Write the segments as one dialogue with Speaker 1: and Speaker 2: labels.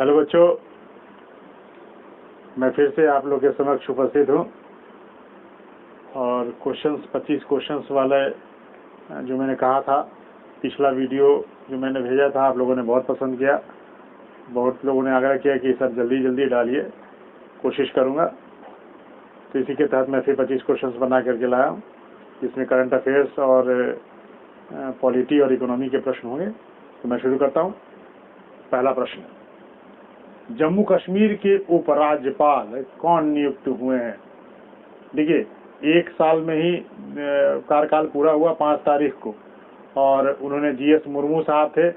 Speaker 1: Hello बच्चों, मैं फिर से आप लोग के समक्ष उपस्थित हूँ और 25 क्वेश्चंस वाले जो मैंने कहा था, पिछला वीडियो जो मैंने भेजा था आप लोगों ने बहुत पसंद किया। बहुत लोगों ने आग्रह किया कि सर जल्दी जल्दी डालिए, कोशिश करूँगा। तो इसी के तहत मैं फिर 25 क्वेश्चंस बना करके लाया हूँ, जिसमें करंट अफेयर्स और पॉलिटी और इकोनॉमी के प्रश्न होंगे। तो मैं शुरू करता हूँ। पहला प्रश्न, जम्मू कश्मीर के उपराज्यपाल कौन नियुक्त हुए हैं? देखिए, 1 साल में ही कार्यकाल पूरा हुआ 5 तारीख को, और उन्होंने GS मुर्मू साहब थे,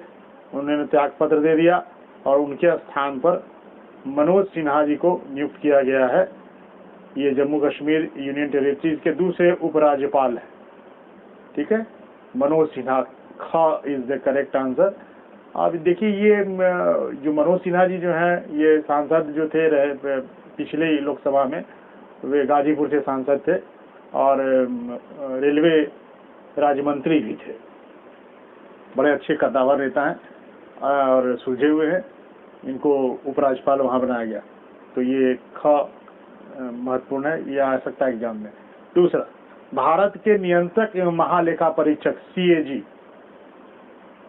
Speaker 1: उन्होंने त्यागपत्र दे दिया और उनके स्थान पर मनोज सिन्हा जी को नियुक्त किया गया है। ये जम्मू कश्मीर यूनियन टेरिटरीज के दूसरे उपराज्यपाल हैं। ठीक है, मनोज सिन्हा, ख इज द करेक्ट आंसर। अब देखिए, ये जो मनोज सिन्हा जी जो हैं, ये सांसद जो थे रहे पिछले लोकसभा में, वे गाजीपुर से सांसद थे और रेलवे राज्य मंत्री भी थे। बड़े अच्छे कद्दावर नेता हैं और सुलझे हुए हैं। इनको उपराज्यपाल वहाँ बनाया गया। तो ये ख महत्वपूर्ण है, ये आ सकता है एग्जाम में। दूसरा, भारत के नियंत्रक एवं महालेखा परीक्षक CAG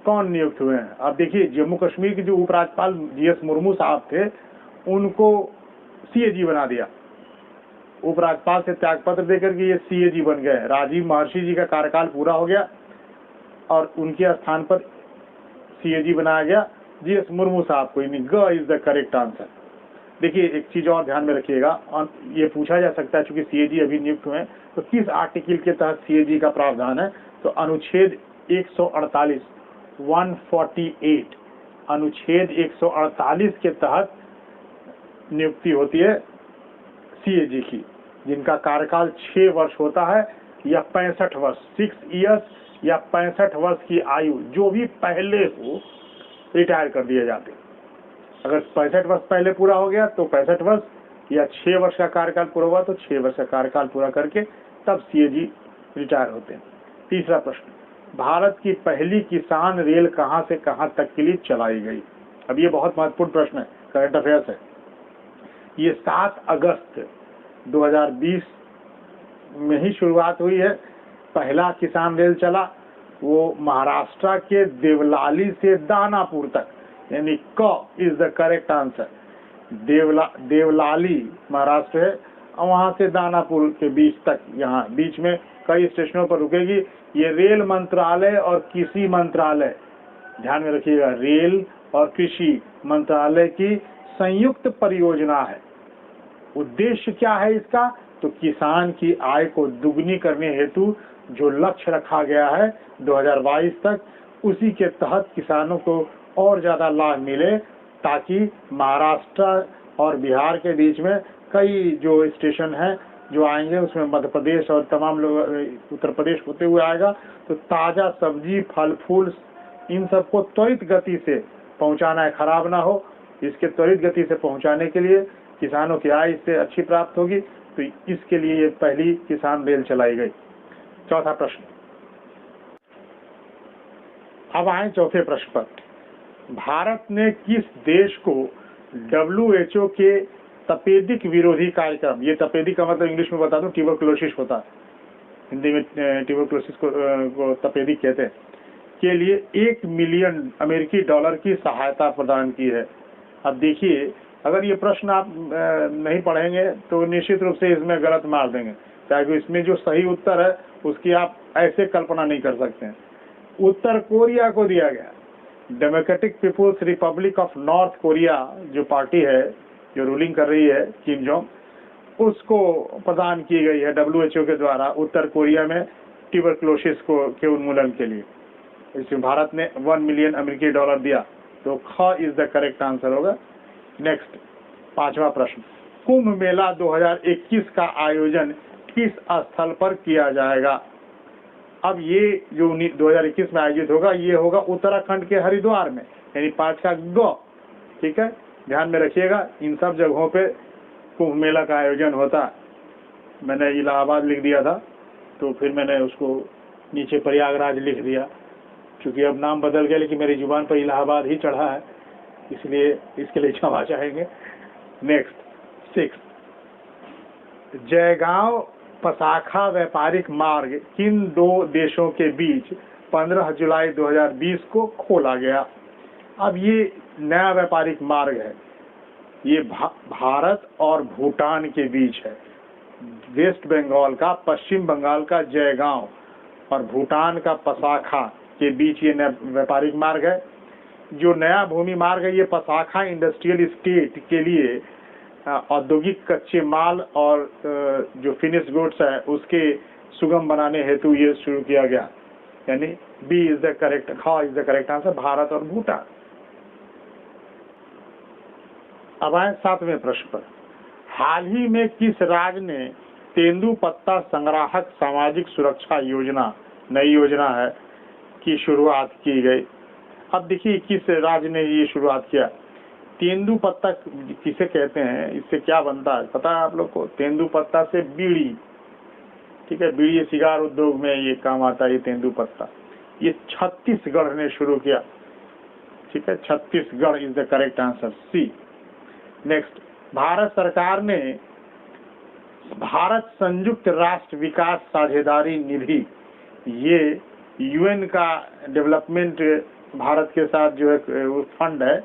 Speaker 1: कौन नियुक्त हुए हैं? अब देखिए, जम्मू कश्मीर के जो उपराज्यपाल GS मुर्मू साहब थे, उनको CAG बना दिया। उपराज्यपाल से त्यागपत्र देकर के ये CAG बन गए। राजीव महर्षि जी का कार्यकाल पूरा हो गया और उनके स्थान पर CAG बनाया गया GS मुर्मू साहब को। ग इज द करेक्ट आंसर। देखिए, एक चीज और ध्यान में रखिएगा, और ये पूछा जा सकता है चूंकि CAG अभी नियुक्त हुए हैं, तो किस आर्टिकल के तहत CAG का प्रावधान है? तो अनुच्छेद 148 अनुच्छेद 148 के तहत नियुक्ति होती है CAG की, जिनका कार्यकाल 6 वर्ष होता है या 65 वर्ष, 6 इयर्स या 65 वर्ष की आयु जो भी पहले हो, रिटायर कर दिए जाते हैं। अगर 65 वर्ष पहले पूरा हो गया तो 65 वर्ष, या 6 वर्ष का कार्यकाल पूरा हुआ तो 6 वर्ष का कार्यकाल पूरा करके तब CAG रिटायर होते हैं। तीसरा प्रश्न, भारत की पहली किसान रेल कहां से कहां तक के लिए चलाई गई? अब ये बहुत महत्वपूर्ण प्रश्न है, करंट अफेयर्स है। ये 7 अगस्त 2020 में ही शुरुआत हुई है। पहला किसान रेल चला, वो महाराष्ट्र के देवलाली से दानापुर तक, यानी क is the correct answer. Deolali Maharashtra है और वहां से दानापुर के बीच तक, यहाँ बीच में कई स्टेशनों पर रुकेगी। ये रेल मंत्रालय और कृषि मंत्रालय, ध्यान में रखिएगा, रेल और कृषि मंत्रालय की संयुक्त परियोजना है। उद्देश्य क्या है इसका? तो किसान की आय को दुगनी करने हेतु जो लक्ष्य रखा गया है 2022 तक, उसी के तहत किसानों को और ज्यादा लाभ मिले, ताकि महाराष्ट्र और बिहार के बीच में कई जो स्टेशन हैं जो आएंगे, उसमें मध्य प्रदेश और तमाम लोग उत्तर प्रदेश होते हुए आएगा, तो ताजा सब्जी, फल फूल, इन सबको त्वरित गति से पहुंचाना है, खराब ना हो। इसके त्वरित गति से पहुंचाने के लिए किसानों की आय इससे अच्छी प्राप्त होगी, तो इसके लिए ये पहली किसान रेल चलाई गई। चौथा प्रश्न, अब आए चौथे प्रश्न पर। भारत ने किस देश को WHO के तपेदिक विरोधी कार्यक्रम, ये तपेदिक का मतलब इंग्लिश में बता दूं, ट्यूबरकुलोसिस होता है, हिंदी में ट्यूबरकुलोसिस को तपेदिक कहते हैं, के लिए $1 मिलियन अमेरिकी की सहायता प्रदान की है? अब देखिए, अगर ये प्रश्न आप नहीं पढ़ेंगे तो निश्चित रूप से इसमें गलत मार देंगे, क्योंकि इसमें जो सही उत्तर है उसकी आप ऐसे कल्पना नहीं कर सकते हैं। उत्तर कोरिया को दिया गया। Democratic People's Republic of North Korea जो पार्टी है, जो रूलिंग कर रही है, किम जोंग, उसको प्रदान की गई है WHO के द्वारा उत्तर कोरिया में ट्यूबरकुलोसिस के उन्मूलन के लिए। इसमें भारत ने $1 मिलियन अमेरिकी दिया, तो ख इज द करेक्ट आंसर होगा। नेक्स्ट, पांचवा प्रश्न, कुंभ मेला 2021 का आयोजन किस स्थल पर किया जाएगा? अब ये जो 2021 में आयोजित होगा, ये होगा उत्तराखंड के हरिद्वार में, यानी 5 का ग। ठीक है, ध्यान में रखिएगा, इन सब जगहों पे कुंभ मेला का आयोजन होता है। मैंने इलाहाबाद लिख दिया था, तो फिर मैंने उसको नीचे प्रयागराज लिख दिया, क्योंकि अब नाम बदल गया, लेकिन मेरी जुबान पर इलाहाबाद ही चढ़ा है। इसलिए इसके लिए क्षमा चाहेंगे। नेक्स्ट 6, जयगांव पसाखा व्यापारिक मार्ग किन दो देशों के बीच 15 जुलाई 2020 को खोला गया? अब ये नया व्यापारिक मार्ग है, ये भारत और भूटान के बीच है। वेस्ट बंगाल का, पश्चिम बंगाल का जयगांव और भूटान का पसाखा के बीच ये नया व्यापारिक मार्ग है। जो नया भूमि मार्ग है, ये पसाखा इंडस्ट्रियल स्टेट के लिए औद्योगिक कच्चे माल और जो फिनिश गुड्स है उसके सुगम बनाने हेतु ये शुरू किया गया। यानी बी इज द करेक्ट, ख is the correct answer, Bharat और भूटान। अब आए 7वें प्रश्न पर। हाल ही में किस राज्य ने तेंदुपत्ता संग्राहक सामाजिक सुरक्षा योजना, नई योजना है, की शुरुआत की गई? अब देखिए किस राज्य ने ये शुरुआत किया। तेंदुपत्ता किसे कहते हैं, इससे क्या बनता है पता है आप लोग को? तेंदुपत्ता से बीड़ी, ठीक है, बीड़ी सिगार उद्योग में ये काम आता है ये तेंदुपत्ता। ये छत्तीसगढ़ ने शुरू किया, ठीक है, Chhattisgarh is the correct answer, C. Next, Bharat सरकार ने भारत संयुक्त राष्ट्र विकास साझेदारी निधि, ये यूएन का डेवलपमेंट भारत के साथ जो है फंड है,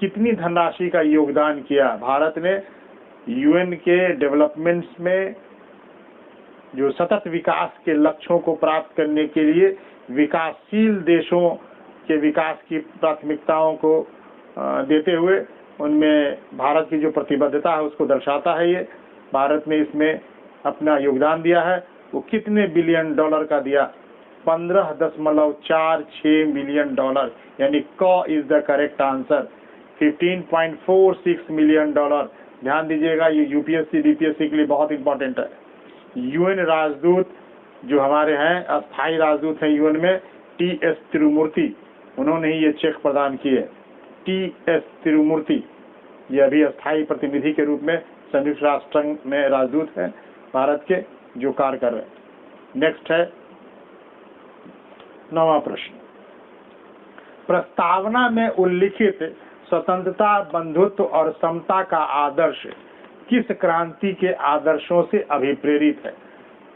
Speaker 1: कितनी धनराशि का योगदान किया? भारत ने यूएन के डेवलपमेंट्स में जो सतत विकास के लक्ष्यों को प्राप्त करने के लिए विकासशील देशों के विकास की प्राथमिकताओं को देते हुए उनमें भारत की जो प्रतिबद्धता है उसको दर्शाता है। ये भारत ने इसमें अपना योगदान दिया है। वो कितने बिलियन डॉलर का दिया? 15.46 बिलियन डॉलर, यानी क is the correct answer, 15.46 million dollar. ध्यान दीजिएगा, ये यूपीएससी बीपीएससी के लिए बहुत इंपॉर्टेंट है। यूएन राजदूत जो हमारे हैं, अस्थायी राजदूत हैं यूएन में, टी.एस. तिरुमूर्ति, उन्होंने ही ये चेक प्रदान किए। टी.एस. तिरुमूर्ति ये अभी अस्थायी प्रतिनिधि के रूप में संयुक्त राष्ट्र में राजदूत हैं भारत के, जो कार्य कर रहे हैं। नेक्स्ट है 9वां प्रश्न। प्रस्तावना में उल्लिखित स्वतंत्रता, बंधुत्व और समता का आदर्श किस क्रांति के आदर्शों से अभिप्रेरित है?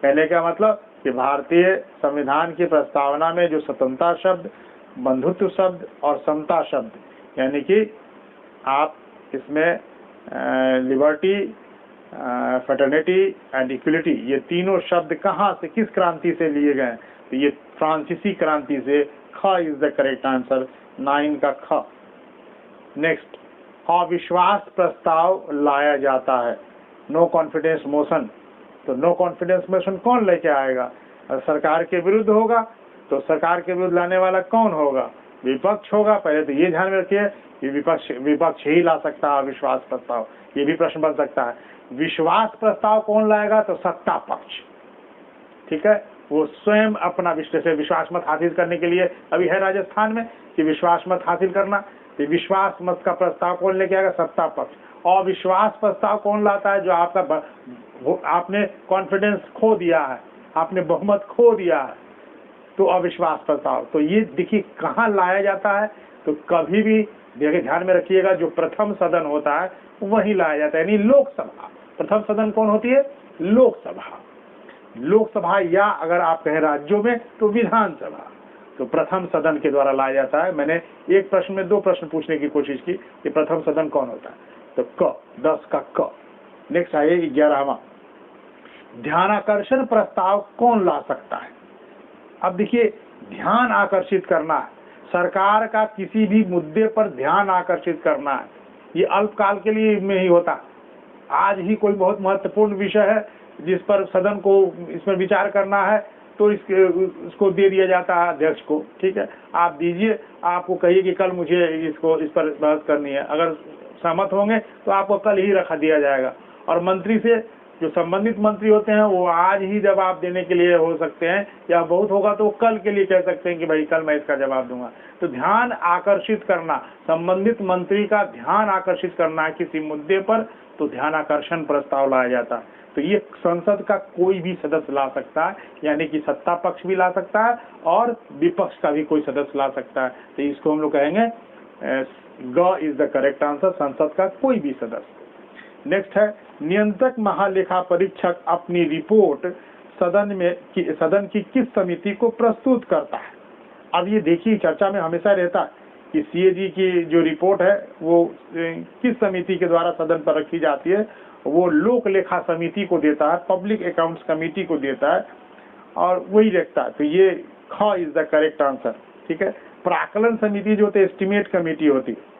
Speaker 1: कहने का मतलब कि भारतीय संविधान की प्रस्तावना में जो स्वतंत्रता शब्द, बंधुत्व शब्द और समता शब्द, यानी कि आप इसमें लिबर्टी, फ्रेटर्निटी एंड इक्वलिटी, ये तीनों शब्द कहाँ से, किस क्रांति से लिए गए? तो ये फ्रांसीसी क्रांति से। ख इज द करेक्ट आंसर, 9 का ख। नेक्स्ट, अविश्वास प्रस्ताव लाया जाता है, नो कॉन्फिडेंस मोशन। तो नो कॉन्फिडेंस मोशन कौन लेके आएगा? सरकार के विरुद्ध होगा, तो सरकार के विरुद्ध लाने वाला कौन होगा? विपक्ष होगा। पहले तो ये ध्यान में रखिए कि विपक्ष ही ला सकता है अविश्वास प्रस्ताव। ये भी प्रश्न बन सकता है। विश्वास प्रस्ताव कौन लाएगा? तो सत्ता पक्ष, ठीक है, वो स्वयं अपना विश्वास मत हासिल करने के लिए अभी है राजस्थान में कि विश्वास मत हासिल करना, तो विश्वास मत का प्रस्ताव कौन लेके आएगा? सत्ता पक्ष। और विश्वास प्रस्ताव कौन लाता है? जो आपने कॉन्फिडेंस खो दिया है, आपने बहुमत खो दिया है, तो अविश्वास प्रस्ताव। तो ये देखिए कहाँ लाया जाता है, तो कभी भी देखिए ध्यान में रखिएगा, जो प्रथम सदन होता है वही लाया जाता है, यानी लोकसभा। प्रथम सदन कौन होती है? लोकसभा। लोकसभा, या अगर आप कहें राज्यों में तो विधानसभा, तो प्रथम सदन के द्वारा लाया जाता है। मैंने एक प्रश्न में 2 प्रश्न पूछने की कोशिश की कि प्रथम सदन कौन होता है, तो क, 10 का क। नेक्स्ट आइए 11वां, ध्यानाकर्षण प्रस्ताव कौन ला सकता है? अब देखिए, ध्यान आकर्षित करना है, सरकार का किसी भी मुद्दे पर ध्यान आकर्षित करना है, ये अल्पकाल के लिए में ही होता है। आज ही कोई बहुत महत्वपूर्ण विषय है जिस पर सदन को इसमें विचार करना है, तो इसको दे दिया जाता है अध्यक्ष को, ठीक है, आप दीजिए, आपको कहिए कि कल मुझे इस पर बहस करनी है। अगर सहमत होंगे तो आपको कल ही रखा दिया जाएगा। और मंत्री से, जो संबंधित मंत्री होते हैं, वो आज ही जवाब देने के लिए हो सकते हैं, या बहुत होगा तो कल के लिए कह सकते हैं कि भाई कल मैं इसका जवाब दूंगा। तो ध्यान आकर्षित करना, संबंधित मंत्री का ध्यान आकर्षित करना है किसी मुद्दे पर, तो ध्यान आकर्षण प्रस्ताव लाया जाता है। तो ये संसद का कोई भी सदस्य ला सकता है, यानी कि सत्ता पक्ष भी ला सकता है और विपक्ष का भी कोई सदस्य ला सकता है। तो इसको हम लोग कहेंगे ग इज द करेक्ट आंसर, संसद का कोई भी सदस्य। नेक्स्ट है, नियंत्रक महालेखा परीक्षक अपनी रिपोर्ट सदन की किस समिति को प्रस्तुत करता है। अब ये देखिए चर्चा में हमेशा रहता है कि सीएजी की जो रिपोर्ट है वो किस समिति के द्वारा सदन पर रखी जाती है, वो लोक लेखा समिति को देता है, पब्लिक अकाउंट्स कमेटी को देता है और वही रखता है। तो ये ख इज द करेक्ट आंसर, ठीक है। प्राकलन समिति जो होती है एस्टिमेट कमेटी होती है।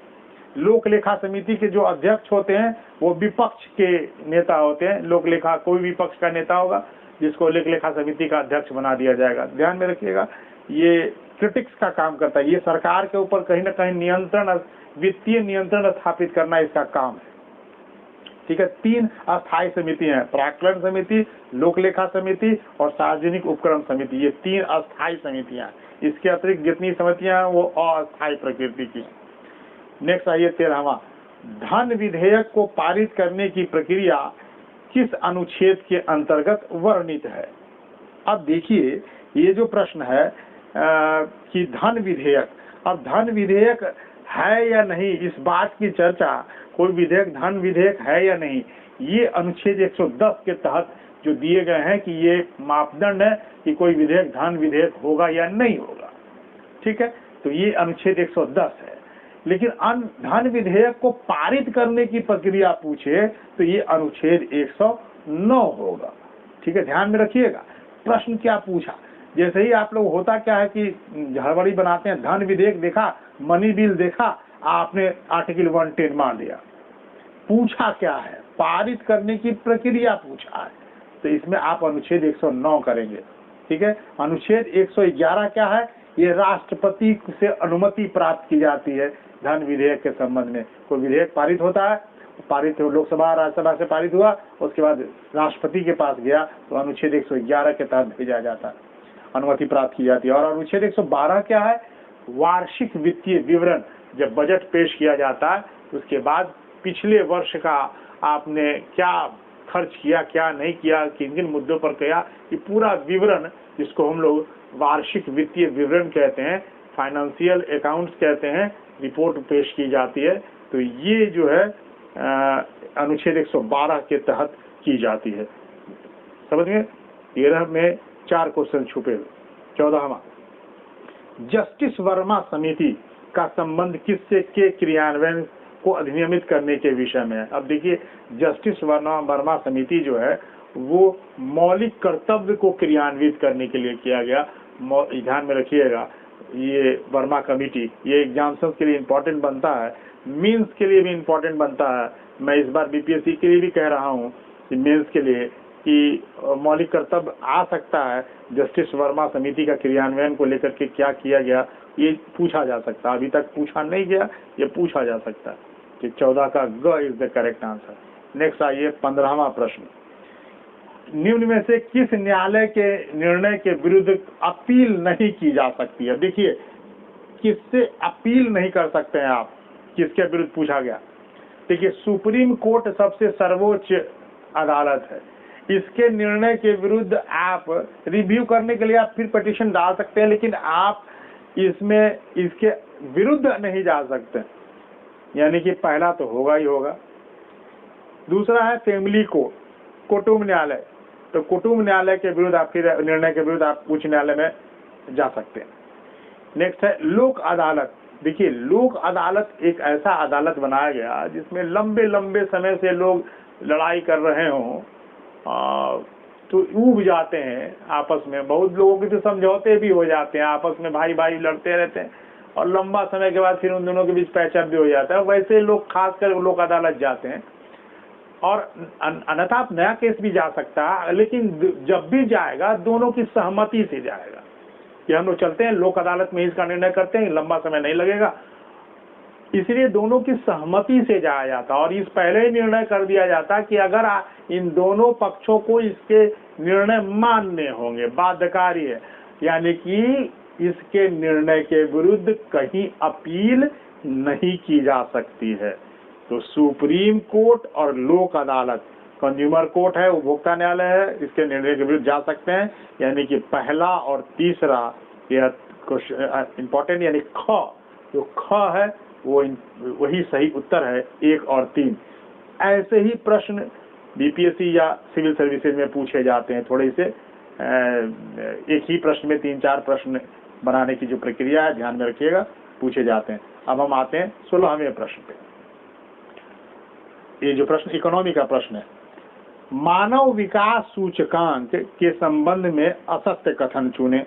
Speaker 1: लोक लेखा समिति के जो अध्यक्ष होते हैं वो विपक्ष के नेता होते हैं। लोक लेखा कोई विपक्ष का नेता होगा जिसको लोक लेखा समिति का अध्यक्ष बना दिया जाएगा। ध्यान में रखिएगा, ये क्रिटिक्स का काम करता है, ये सरकार के ऊपर कहीं ना कहीं नियंत्रण, वित्तीय नियंत्रण स्थापित करना इसका काम है, ठीक है। 3 अस्थायी समिति हैं, प्राक्कलन समिति, लोक लेखा समिति और सार्वजनिक उपक्रम समिति। ये 3 अस्थायी समितियां। इसके अतिरिक्त जितनी समितियां हैं वो अस्थायी प्रकृति की। नेक्स्ट आइए 13वां, धन विधेयक को पारित करने की प्रक्रिया किस अनुच्छेद के अंतर्गत वर्णित है। अब देखिए ये जो प्रश्न है कि धन विधेयक, अब धन विधेयक है या नहीं, इस बात की चर्चा, कोई विधेयक धन विधेयक है या नहीं, ये अनुच्छेद 110 के तहत जो दिए गए हैं कि ये मापदंड है कि कोई विधेयक धन विधेयक होगा या नहीं होगा, ठीक है। तो ये अनुच्छेद 110 है। लेकिन धन विधेयक को पारित करने की प्रक्रिया पूछे तो ये अनुच्छेद 109 होगा, ठीक है। ध्यान में रखिएगा प्रश्न क्या पूछा। जैसे ही आप लोग, होता क्या है कि हड़बड़ी बनाते हैं, धन विधेयक देखा, मनी बिल देखा, आपने आर्टिकल 110 मान लिया। पूछा क्या है, पारित करने की प्रक्रिया पूछा है, तो इसमें आप अनुच्छेद 109 करेंगे, ठीक है। अनुच्छेद 111 क्या है, ये राष्ट्रपति से अनुमति प्राप्त की जाती है धन विधेयक के संबंध में। कोई विधेयक पारित होता है, पारित लोकसभा राज्यसभा से पारित हुआ, उसके बाद राष्ट्रपति के पास गया तो अनुच्छेद 111 के तहत भेजा जाता है, अनुमति प्राप्त की जाती है। और अनुच्छेद 112 क्या है, वार्षिक वित्तीय विवरण, जब बजट पेश किया जाता है उसके बाद पिछले वर्ष का आपने क्या खर्च किया, क्या नहीं किया, किन किन मुद्दों पर किया, ये पूरा विवरण, जिसको हम लोग वार्षिक वित्तीय विवरण कहते हैं, फाइनेंशियल अकाउंट्स कहते हैं, रिपोर्ट पेश की जाती है। तो ये जो है अनुच्छेद 112 के तहत की जाती है। समझ गए। 13 में 4 क्वेश्चन छुपे। 14वां, जस्टिस वर्मा समिति का संबंध किससे के क्रियान्वयन को अधिनियमित करने के विषय में है। अब देखिए जस्टिस वर्मा समिति जो है वो मौलिक कर्तव्य को क्रियान्वित करने के लिए किया गया। ध्यान में रखिएगा, ये वर्मा कमेटी, ये एग्जाम्स के लिए इम्पोर्टेंट बनता है, मीन्स के लिए भी इम्पोर्टेंट बनता है। मैं इस बार बीपीएससी के लिए भी कह रहा हूँ कि मेंस के लिए कि मौलिक कर्तव्य आ सकता है, जस्टिस वर्मा समिति का क्रियान्वयन को लेकर के क्या किया गया ये पूछा जा सकता है। अभी तक पूछा नहीं गया, ये पूछा जा सकता है। कि 14 का ग is the correct answer. Next आइए 15वां प्रश्न, निम्न में से किस न्यायालय के निर्णय के विरुद्ध अपील नहीं की जा सकती है। देखिए किससे अपील नहीं कर सकते हैं आप, किसके विरुद्ध पूछा गया। देखिए सुप्रीम कोर्ट सबसे सर्वोच्च अदालत है, इसके निर्णय के विरुद्ध आप रिव्यू करने के लिए आप फिर पिटीशन डाल सकते हैं, लेकिन आप इसमें इसके विरुद्ध नहीं जा सकते। यानी कि पहला तो होगा ही होगा। दूसरा है फैमिली कोर्ट, कुटुंब न्यायालय, तो कुटुंब न्यायालय के विरुद्ध आप फिर निर्णय के विरुद्ध आप उच्च न्यायालय में जा सकते हैं। नेक्स्ट है लोक अदालत। देखिए लोक अदालत एक ऐसा अदालत बनाया गया जिसमें लंबे लंबे समय से लोग लड़ाई कर रहे हों तो ऊब जाते हैं आपस में, बहुत लोगों के तो समझौते भी हो जाते हैं, आपस में भाई भाई लड़ते रहते हैं और लंबा समय के बाद फिर उन दोनों के बीच पैचअप भी हो जाता है। वैसे लोग खासकर लोक अदालत जाते हैं और अन्यथा आप नया केस भी जा सकता है, लेकिन जब भी जाएगा दोनों की सहमति से जाएगा कि हम लोग चलते हैं लोक अदालत में इसका निर्णय करते हैं, लंबा समय नहीं लगेगा, इसलिए दोनों की सहमति से जाया जाता और इस पहले ही निर्णय कर दिया जाता कि अगर इन दोनों पक्षों को इसके निर्णय मानने होंगे, बाध्यकारी है, यानी कि इसके निर्णय के विरुद्ध कहीं अपील नहीं की जा सकती है। तो सुप्रीम कोर्ट और लोक अदालत, कंज्यूमर कोर्ट है, उपभोक्ता न्यायालय है, इसके निर्णय के विरुद्ध जा सकते हैं। यानी कि पहला और तीसरा यह क्वेश्चन इंपॉर्टेंट, यानी ख जो ख है वही सही उत्तर है 1 और 3। ऐसे ही प्रश्न बीपीएससी या सिविल सर्विसेज में पूछे जाते हैं। थोड़े से एक ही प्रश्न में 3-4 प्रश्न बनाने की जो प्रक्रिया है ध्यान में रखिएगा, पूछे जाते हैं। अब हम आते हैं 16वें प्रश्न पे। ये जो प्रश्न इकोनॉमी का प्रश्न है, मानव विकास सूचकांक के संबंध में असत्य कथन चुने।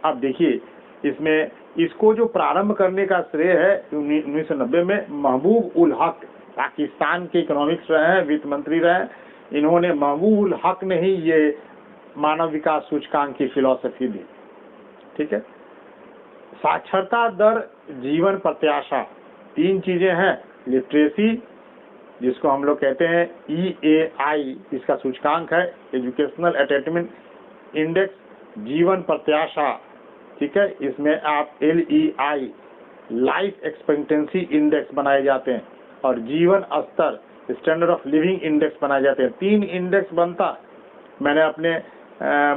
Speaker 1: अब देखिए, इसमें इसको जो प्रारंभ करने का श्रेय है 1990 में महबूब उल हक, पाकिस्तान के इकोनॉमिक्स रहे हैं, वित्त मंत्री रहे। इन्होंने महबूब उल हक ने ही ये मानव विकास सूचकांक की फिलॉसफी दी। ठीक है। साक्षरता दर, जीवन प्रत्याशा, 3 चीजें हैं। लिटरेसी, जिसको हम लोग कहते हैं EAI, इसका सूचकांक है एजुकेशनल अटेनमेंट इंडेक्स। जीवन प्रत्याशा, ठीक है, इसमें आप LEI, लाइफ एक्सपेक्टेंसी इंडेक्स बनाए जाते हैं, और जीवन स्तर, स्टैंडर्ड ऑफ लिविंग इंडेक्स बनाए जाते हैं। 3 इंडेक्स बनता। मैंने अपने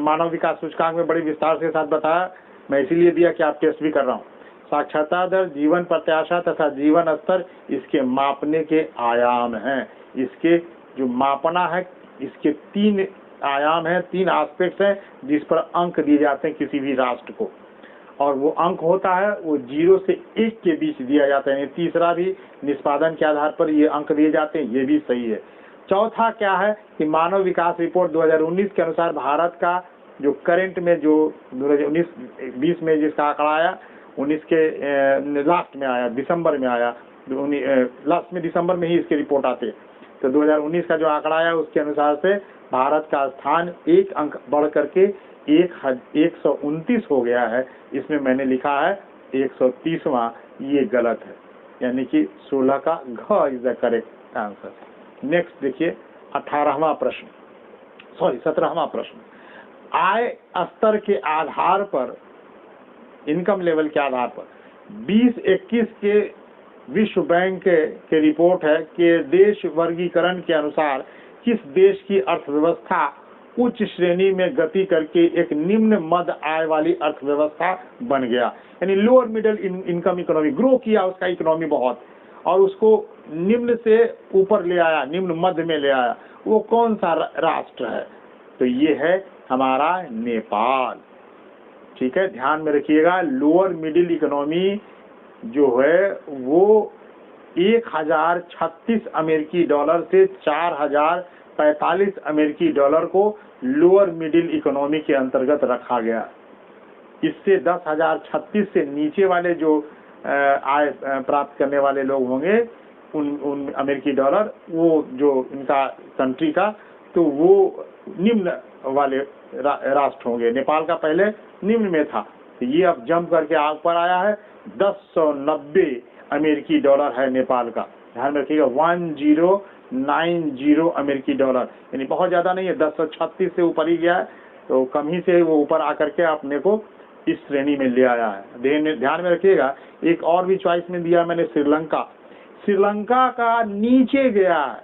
Speaker 1: मानव विकास सूचकांक में बड़ी विस्तार के साथ बताया, मैं इसीलिए दिया कि आप टेस्ट भी कर रहा हूँ। साक्षरता दर, जीवन प्रत्याशा तथा जीवन स्तर इसके मापने के आयाम हैं। इसके जो मापना है, इसके 3 आयाम हैं, 3 एस्पेक्ट्स हैं जिस पर अंक दिए जाते हैं किसी भी राष्ट्र को। और वो अंक होता है वो 0 से 1 के बीच दिया जाता है। तीसरा भी निष्पादन के आधार पर ये अंक दिए जाते हैं, ये भी सही है। चौथा क्या है कि मानव विकास रिपोर्ट 2019 के अनुसार भारत का जो करंट में जो 2019-20 में जिसका आंकड़ा आया, 19 के लास्ट में आया, दिसंबर में आया, लास्ट में दिसंबर में ही इसकी रिपोर्ट आती है। तो 2019 का जो आंकड़ा आया उसके अनुसार से भारत का स्थान 1 अंक बढ़ करके 129 हो गया है। इसमें मैंने लिखा है 130वां, ये गलत है, यानी कि 16 का घ is the correct answer. Next देखिए 17वां प्रश्न। आय स्तर के आधार पर, इनकम लेवल के आधार पर 2021 के विश्व बैंक के रिपोर्ट है कि देश वर्गीकरण के अनुसार किस देश की अर्थव्यवस्था उच्च श्रेणी में गति करके एक निम्न मध्य आय वाली अर्थव्यवस्था बन गया, यानी lower middle income economy grow किया उसका इकोनॉमी बहुत, और उसको निम्न से ऊपर ले आया, निम्न मध्य में ले आया। वो कौन सा राष्ट्र है? तो ये है हमारा नेपाल। ठीक है, ध्यान में रखिएगा, लोअर मिडिल इकोनॉमी जो है वो 1036 अमेरिकी डॉलर से 4045 अमेरिकी डॉलर को लोअर मिडिल इकोनॉमी के अंतर्गत रखा गया। इससे 10,036 से नीचे वाले जो आय प्राप्त करने वाले लोग होंगे, उन अमेरिकी डॉलर, वो जो इनका कंट्री का, तो वो निम्न वाले राष्ट्र होंगे। नेपाल का पहले निम्न में था, तो ये अब जंप करके आग पर आया है। 1090 अमेरिकी डॉलर है नेपाल का, ध्यान रखिएगा, 1090 अमेरिकी डॉलर, यानी बहुत ज्यादा नहीं है, 1036 से ऊपर ही गया है, तो कम ही से वो ऊपर आकर के अपने को इस श्रेणी में ले आया है। ध्यान में रखिएगा, एक और भी चॉइस में दिया मैंने श्रीलंका। श्रीलंका का नीचे गया है।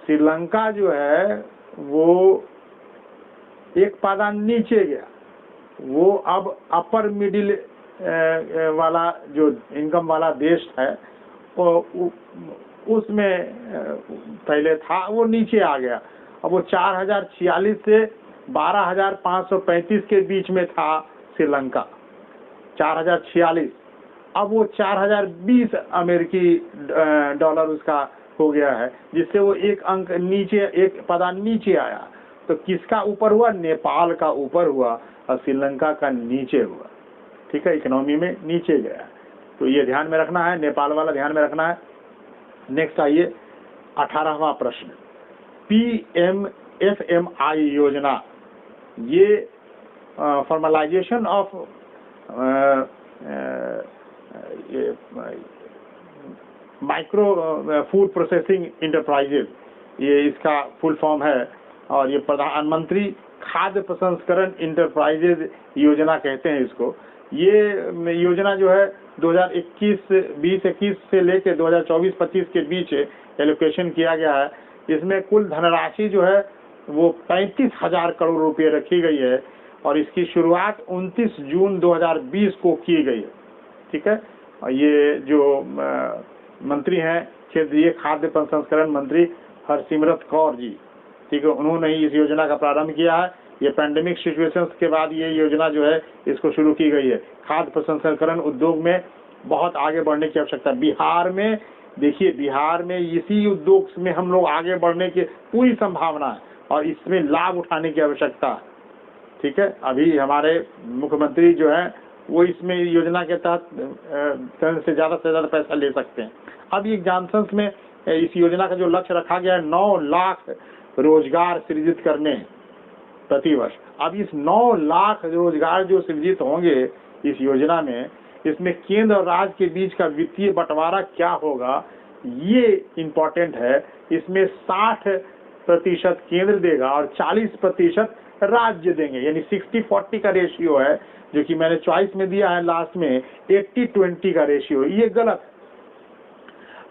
Speaker 1: श्रीलंका जो है वो एक पायदान नीचे गया, वो अब अपर मिडिल वाला जो इनकम वाला देश है उसमें पहले था, वो नीचे आ गया। अब वो 4046 से 12,535 के बीच में था श्रीलंका, 4046। अब वो 4020 अमेरिकी डॉलर उसका हो गया है, जिससे वो एक अंक नीचे, एक पायदान नीचे आया। तो किसका ऊपर हुआ? नेपाल का ऊपर हुआ और श्रीलंका का नीचे हुआ। ठीक है, इकोनॉमी में नीचे गया। तो ये ध्यान में रखना है, नेपाल वाला ध्यान में रखना है। नेक्स्ट आइए 18वां प्रश्न। PMFMI योजना, ये formalisation of micro food processing enterprises, ये इसका फुल फॉर्म है, और ये प्रधानमंत्री खाद्य प्रसंस्करण इंटरप्राइजेज योजना कहते हैं इसको। ये योजना जो है 2021 से लेकर 2024-25 के बीच एलोकेशन किया गया है। इसमें कुल धनराशि जो है वो 35,000 करोड़ रुपए रखी गई है, और इसकी शुरुआत 29 जून 2020 को की गई है। ठीक है, ये जो मंत्री हैं क्षेत्रीय खाद्य प्रसंस्करण मंत्री हरसिमरत कौर जी, ठीक है, उन्होंने ही इस योजना का प्रारंभ किया है। ये पैंडेमिक सिचुएशंस के बाद ये योजना जो है इसको शुरू की गई है। खाद्य प्रसंस्करण उद्योग में बहुत आगे बढ़ने की आवश्यकता है। बिहार में देखिए, बिहार में इसी उद्योग में हम लोग आगे बढ़ने की पूरी संभावना है और इसमें लाभ उठाने की आवश्यकता है, ठीक है। अभी हमारे मुख्यमंत्री जो है वो इसमें योजना के तहत से ज़्यादा पैसा ले सकते हैं। अब ये एग्जाम्पन्स में इस योजना का जो लक्ष्य रखा गया है 9 लाख रोजगार सृजित करने प्रतिवर्ष। अब इस 9 लाख रोजगार जो सृजित होंगे इस योजना में, इसमें केंद्र और राज्य के बीच का वित्तीय बंटवारा क्या होगा ये इम्पोर्टेंट है। इसमें 60% केंद्र देगा और 40% राज्य देंगे, यानी 60-40 का रेशियो है, जो कि मैंने चॉइस में दिया है लास्ट में 80-20 का रेशियो, ये गलत।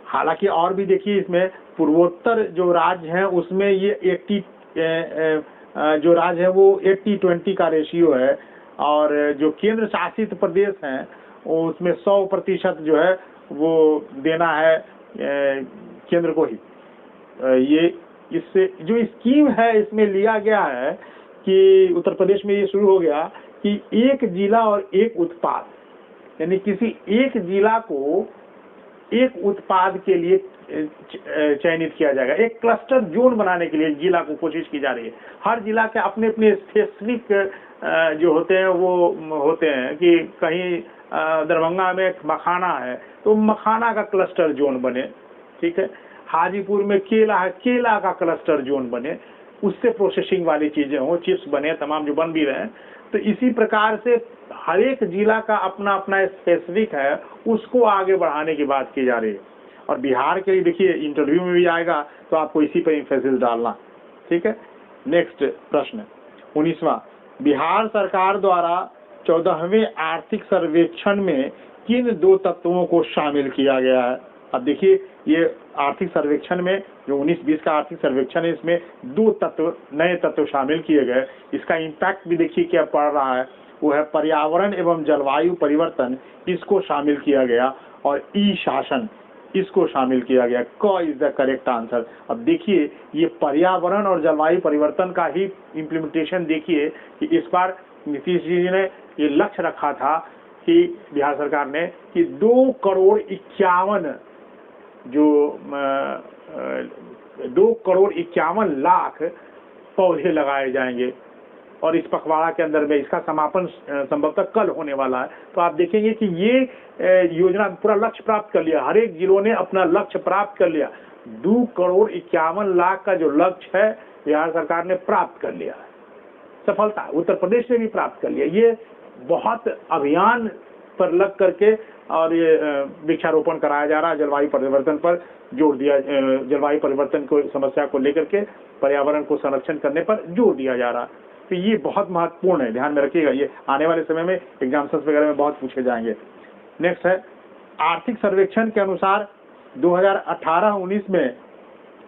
Speaker 1: हालांकि और भी देखिए, इसमें पूर्वोत्तर जो राज्य हैं उसमें ये 80 जो राज्य है वो 80-20 का रेशियो है, और जो केंद्र शासित प्रदेश हैं उसमें 100% जो है वो देना है केंद्र को ही। ये इससे जो स्कीम है इसमें लिया गया है कि उत्तर प्रदेश में ये शुरू हो गया कि एक जिला और एक उत्पाद, यानी किसी एक जिला को एक उत्पाद के लिए चयनित किया जाएगा। एक क्लस्टर जोन बनाने के लिए जिला को कोशिश की जा रही है। हर जिला के अपने अपने स्पेसिफिक जो होते हैं वो होते हैं कि कहीं दरभंगा में मखाना है तो मखाना का क्लस्टर जोन बने, ठीक है। हाजीपुर में केला है, केला का क्लस्टर जोन बने, उससे प्रोसेसिंग वाली चीजें हो, चिप्स बने, तमाम जो बन भी रहे हैं। तो इसी प्रकार से हर एक जिला का अपना अपना स्पेसिफिक है, उसको आगे बढ़ाने की बात की जा रही है। और बिहार के लिए देखिए इंटरव्यू में भी आएगा तो आपको इसी पर एम्फेसिस डालना, ठीक है। नेक्स्ट प्रश्न 19वां, बिहार सरकार द्वारा 14वें आर्थिक सर्वेक्षण में किन 2 तत्वों को शामिल किया गया है। अब देखिए, ये आर्थिक सर्वेक्षण में जो 19-20 का आर्थिक सर्वेक्षण है, इसमें 2 तत्व, नए तत्व शामिल किए गए। इसका इम्पैक्ट भी देखिए क्या पड़ रहा है, वो है पर्यावरण एवं जलवायु परिवर्तन, इसको शामिल किया गया, और ई शासन इसको शामिल किया गया। क इज द करेक्ट आंसर। अब देखिए, ये पर्यावरण और जलवायु परिवर्तन का ही इम्प्लीमेंटेशन देखिए कि इस बार नीतीश जी ने ये लक्ष्य रखा था कि बिहार सरकार ने कि 2,51 लाख पौधे लगाए जाएंगे, और इस पखवाड़ा के अंदर में इसका समापन संभवतः कल होने वाला है। तो आप देखेंगे कि ये योजना पूरा लक्ष्य प्राप्त कर लिया, हर एक जिलों ने अपना लक्ष्य प्राप्त कर लिया। 2,51 लाख का जो लक्ष्य है बिहार सरकार ने प्राप्त कर लिया है, सफलता उत्तर प्रदेश ने भी प्राप्त कर लिया। ये बहुत अभियान पर लग करके और ये वृक्षारोपण कराया जा रहा है, जलवायु परिवर्तन पर जोर दिया, जलवायु परिवर्तन को समस्या को लेकर के पर्यावरण को संरक्षण करने पर जोर दिया जा रहा है। तो ये बहुत महत्वपूर्ण है, ध्यान में रखिएगा, ये आने वाले समय में एग्जाम्स वगैरह में बहुत पूछे जाएंगे। नेक्स्ट है, आर्थिक सर्वेक्षण के अनुसार 2018-19 में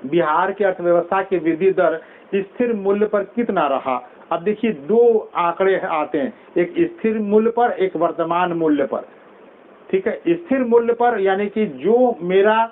Speaker 1: बिहार की अर्थव्यवस्था की वृद्धि दर स्थिर मूल्य पर कितना रहा। अब देखिए 2 आंकड़े आते हैं, एक स्थिर मूल्य पर, एक वर्तमान मूल्य पर, ठीक है। स्थिर मूल्य पर यानी कि जो मेरा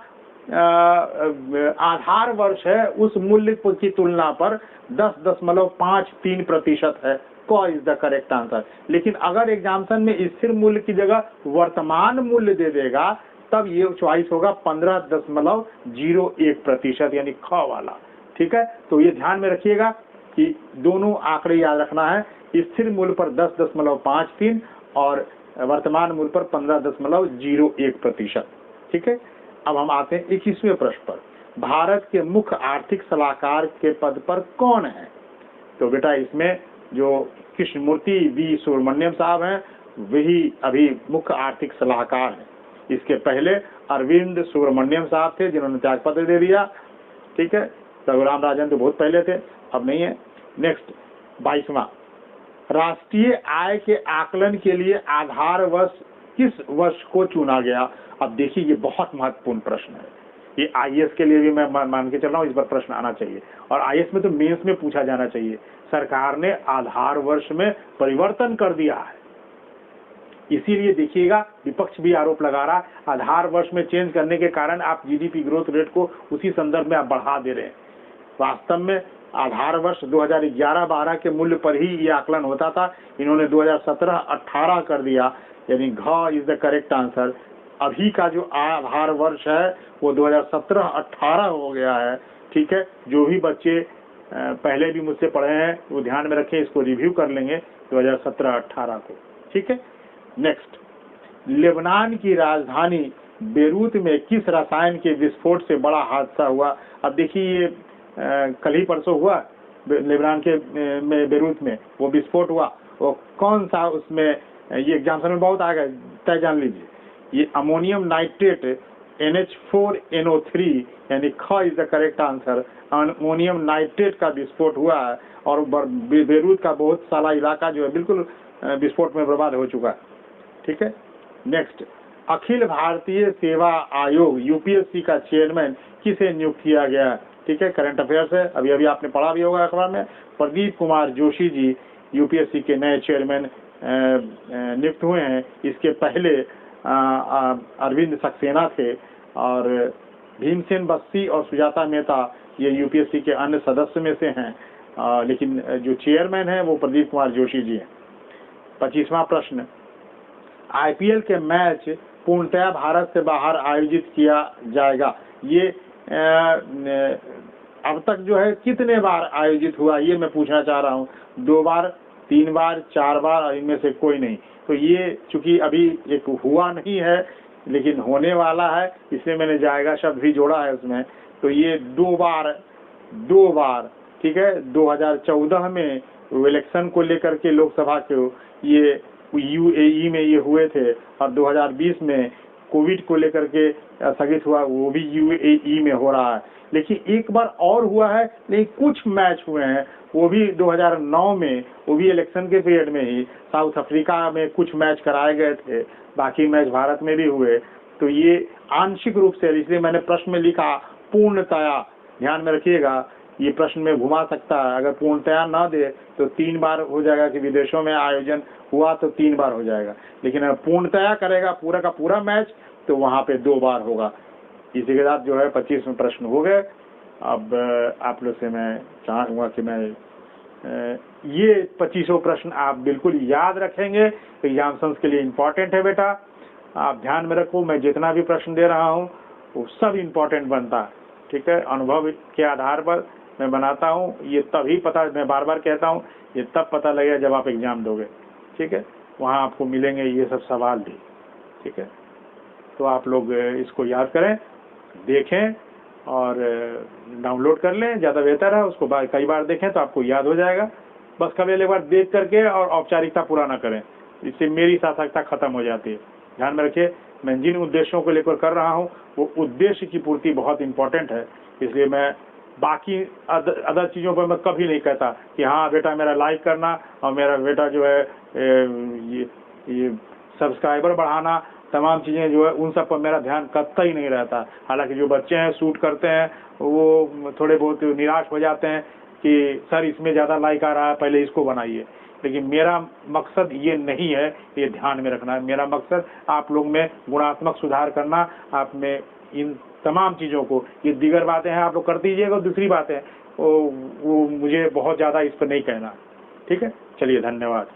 Speaker 1: आधार वर्ष है उस मूल्य की तुलना पर 10.53% है। क इज द करेक्ट आंसर। लेकिन अगर एग्जाम्पशन में स्थिर मूल्य की जगह वर्तमान मूल्य दे देगा तब ये चॉइस होगा 15.01%, यानी ख वाला, ठीक है। तो ये ध्यान में रखिएगा कि दोनों आंकड़े याद रखना है, स्थिर मूल्य पर 10.53 और वर्तमान मूल्य पर 15.01%, ठीक है। अब हम आते हैं 21वें प्रश्न पर, भारत के मुख्य आर्थिक सलाहकार के पद पर कौन है। तो बेटा इसमें जो कृष्णमूर्ति वी सुब्रमण्यम साहब हैं वही अभी मुख्य आर्थिक सलाहकार हैं। इसके पहले अरविंद सुब्रमण्यम साहब थे जिन्होंने त्यागपत्र दे दिया, ठीक है। रघुराम राजन तो बहुत पहले थे, अब नहीं है। नेक्स्ट 22वां, राष्ट्रीय आय के आकलन के लिए आधार वर्ष किस वर्ष को चुना गया। अब देखिए ये बहुत महत्वपूर्ण प्रश्न है, ये आईएएस के लिए भी मैं मान के चल रहा हूँ, इस पर प्रश्न आना चाहिए, और आईएएस में तो मेंस में पूछा जाना चाहिए। सरकार ने आधार वर्ष में परिवर्तन कर दिया है, इसीलिए देखिएगा विपक्ष भी आरोप लगा रहा है, आधार वर्ष में चेंज करने के कारण आप जीडीपी ग्रोथ रेट को उसी संदर्भ में आप बढ़ा दे रहे हैं। वास्तव में आधार वर्ष 2011-12 के मूल्य पर ही ये आकलन होता था, इन्होंने 2017-18 कर दिया, यानी घ इज द करेक्ट आंसर। अभी का जो आधार वर्ष है वो 2017-18 हो गया है। ठीक है, जो भी बच्चे पहले भी मुझसे पढ़े हैं वो ध्यान में रखें, इसको रिव्यू कर लेंगे 2017-18 को। ठीक है, नेक्स्ट, लेबनान की राजधानी बेरूत में किस रसायन के विस्फोट से बड़ा हादसा हुआ? अब देखिए ये कल ही परसों हुआ लेबनान के में बेरूत में वो विस्फोट हुआ, वो कौन सा उसमें, ये एग्जाम्पल में बहुत आ गए, तय जान लीजिए। ये अमोनियम नाइट्रेट NH4NO3 यानी ख is the correct answer, ammonium nitrate का विस्फोट हुआ है और बेरूत का बहुत सारा इलाका जो है बिल्कुल विस्फोट में बर्बाद हो चुका है। ठीक है, नेक्स्ट, अखिल भारतीय सेवा आयोग यूपीएससी का चेयरमैन किसे नियुक्त किया गया है? ठीक है, करंट अफेयर्स है, अभी अभी आपने पढ़ा भी होगा अखबार में। प्रदीप कुमार जोशी जी यूपीएससी के नए चेयरमैन नियुक्त हुए हैं। इसके पहले अरविंद सक्सेना थे और भीमसेन बस्सी और सुजाता मेहता ये यूपीएससी के अन्य सदस्य में से हैं, लेकिन जो चेयरमैन है वो प्रदीप कुमार जोशी जी हैं। 25वां प्रश्न, आईपीएल के मैच पूर्णतया भारत से बाहर आयोजित किया जाएगा, ये अब तक जो है कितने बार आयोजित हुआ ये मैं पूछना चाह रहा हूँ। 2 बार, 3 बार, 4 बार, इनमें से कोई नहीं। तो ये चूंकि अभी एक हुआ नहीं है लेकिन होने वाला है, इसलिए मैंने जाएगा शब्द भी जोड़ा है उसमें। तो ये 2 बार, ठीक है, 2014 में इलेक्शन को लेकर के लोकसभा के ये यूएई में ये हुए थे और 2020 में कोविड को लेकर के स्थगित हुआ, वो भी यूएई में हो रहा है। लेकिन एक बार और हुआ है, लेकिन कुछ मैच हुए हैं, वो भी 2009 में, वो भी इलेक्शन के पीरियड में ही साउथ अफ्रीका में कुछ मैच कराए गए थे, बाकी मैच भारत में भी हुए। तो ये आंशिक रूप से, इसलिए मैंने प्रश्न में लिखा पूर्णतया, ध्यान में रखिएगा, ये प्रश्न में घुमा सकता है। अगर पूर्णतया ना दे तो 3 बार हो जाएगा कि विदेशों में आयोजन हुआ तो 3 बार हो जाएगा, लेकिन अगर पूर्णतया करेगा पूरा का पूरा मैच तो वहां पे 2 बार होगा। इसी के साथ जो है 25वें प्रश्न हो गए। अब आप लोग से मैं चाहूंगा कि मैं ये 25वां प्रश्न आप बिल्कुल याद रखेंगे, एग्जाम्स के लिए इम्पोर्टेंट है बेटा, आप ध्यान में रखो। मैं जितना भी प्रश्न दे रहा हूँ वो सब इम्पोर्टेंट बनता है। ठीक है, अनुभव के आधार पर मैं बनाता हूँ, ये तभी पता, मैं बार बार कहता हूँ, ये तब पता लगेगा जब आप एग्जाम दोगे। ठीक है, वहाँ आपको मिलेंगे ये सब सवाल भी। ठीक है, तो आप लोग इसको याद करें, देखें और डाउनलोड कर लें, ज़्यादा बेहतर है। उसको कई बार देखें तो आपको याद हो जाएगा। बस कभी एक बार देख करके और औपचारिकता पूरा ना करें, इससे मेरी सार्थकता खत्म हो जाती है। ध्यान में रखिए, मैं जिन उद्देश्यों को लेकर कर रहा हूँ वो उद्देश्य की पूर्ति बहुत इंपॉर्टेंट है, इसलिए मैं बाकी अदर चीज़ों पर मैं कभी नहीं कहता कि हाँ बेटा मेरा लाइक करना और मेरा बेटा जो है ये सब्सक्राइबर बढ़ाना, तमाम चीज़ें जो है उन सब पर मेरा ध्यान कतई ही नहीं रहता। हालांकि जो बच्चे हैं शूट करते हैं वो थोड़े बहुत निराश हो जाते हैं कि सर इसमें ज़्यादा लाइक आ रहा है, पहले इसको बनाइए, लेकिन मेरा मकसद ये नहीं है, ये ध्यान में रखना है। मेरा मकसद आप लोग में गुणात्मक सुधार करना, आप में इन तमाम चीज़ों को, ये दीगर बातें हैं आप लोग कर दीजिएगा, दूसरी बातें वो मुझे बहुत ज़्यादा इस पर नहीं कहना। ठीक है, चलिए धन्यवाद।